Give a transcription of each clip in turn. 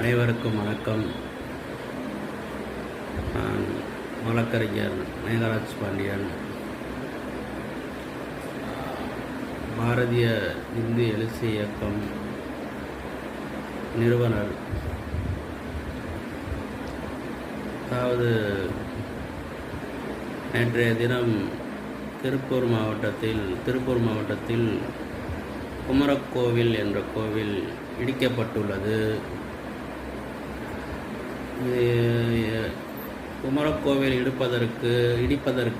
அனைவருக்கும் வணக்கம். நான் வழக்கறிஞர் மேகராஜ் பாண்டியன். பாரதிய இந்து எழுச்சி இயக்கம் நிறுவனர். அதாவது நேற்றைய தினம் திருப்பூர் மாவட்டத்தில் குமரக்கோவில் என்ற கோவில் இடிக்கப்பட்டுள்ளது. குமரக்கோவில்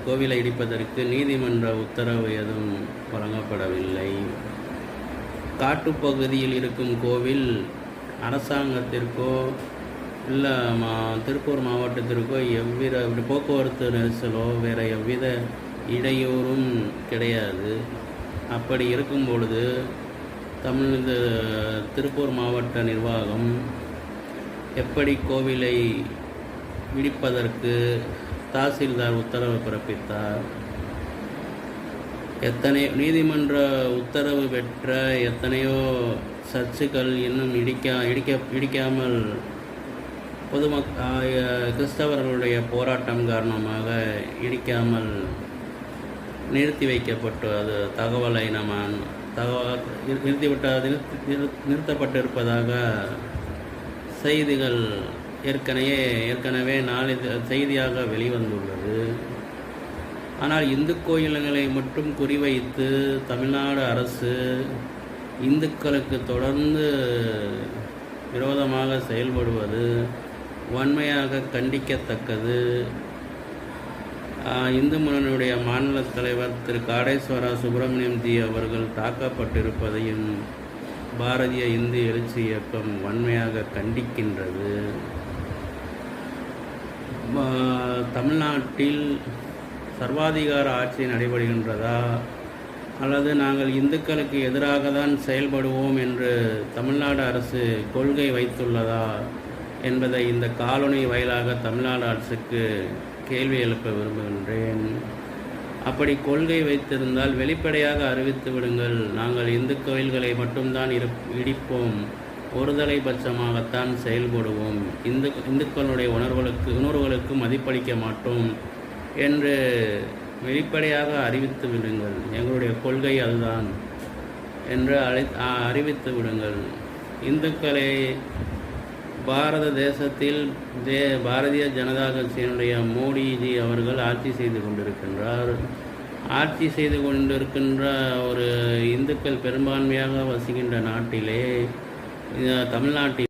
கோவிலை இடிப்பதற்கு நீதிமன்ற உத்தரவு எதுவும் வழங்கப்படவில்லை. காட்டுப்பகுதியில் இருக்கும் கோவில் அரசாங்கத்திற்கோ இல்லை திருப்பூர் மாவட்டத்திற்கோ எவ்வித போக்குவரத்து நெரிசலோ வேறு எவ்வித இடையூறும் கிடையாது. அப்படி இருக்கும் பொழுது திருப்பூர் மாவட்ட நிர்வாகம் எப்படி கோவிலை இடிப்பதற்கு தாசில்தார் உத்தரவு பிறப்பித்தார்? நீதிமன்ற உத்தரவு பெற்ற எத்தனையோ சர்ச்சுகள் இன்னும் இடிக்காமல் கிறிஸ்தவர்களுடைய போராட்டம் காரணமாக இடிக்காமல் நிறுத்தி வைக்கப்பட்டது. தகவலை நிறுத்தப்பட்டிருப்பதாக செய்திகள் ஏற்கனவே செய்தியாக வெளிவந்துள்ளது. ஆனால் இந்து கோயில்களை மட்டும் குறிவைத்து தமிழ்நாடு அரசு இந்துக்களுக்கு தொடர்ந்து விரோதமாக செயல்படுவது வன்மையாக கண்டிக்கத்தக்கது. இந்து முன்னணியுடைய மாநில தலைவர் திரு காடேஸ்வரா சுப்பிரமணியம் ஜி அவர்கள் தாக்கப்பட்டிருப்பதையும் பாரதிய இந்து எழுச்சி இயக்கம் வன்மையாக கண்டிக்கின்றது. தமிழ்நாட்டில் சர்வாதிகார ஆட்சி நடைபெறுகின்றதா அல்லது நாங்கள் இந்துக்களுக்கு எதிராக தான் செயல்படுவோம் என்று தமிழ்நாடு அரசு கொள்கை வைத்துள்ளதா என்பதை இந்த காலொனி வாயிலாக தமிழ்நாடு அரசுக்கு கேள்வி எழுப்ப விரும்புகின்றேன். அப்படி கொள்கை வைத்திருந்தால் வெளிப்படையாக அறிவித்து விடுங்கள். நாங்கள் இந்து கோயில்களை மட்டும்தான் இடிப்போம், ஒருதலை பட்சமாகத்தான் செயல்படுவோம், இந்துக்களுடைய உணர்வுகளுக்கு மதிப்பளிக்க மாட்டோம் என்று வெளிப்படையாக அறிவித்து விடுங்கள். எங்களுடைய கொள்கை அதுதான் என்று அறிவித்து விடுங்கள். இந்துக்களை பாரத தேசத்தில் பாரதிய ஜனதா கட்சியினுடைய மோடிஜி அவர்கள் ஆட்சி செய்து கொண்டிருக்கின்ற ஒரு இந்துக்கள் பெரும்பான்மையாக வசிக்கின்ற நாட்டிலே தமிழ்நாட்டில்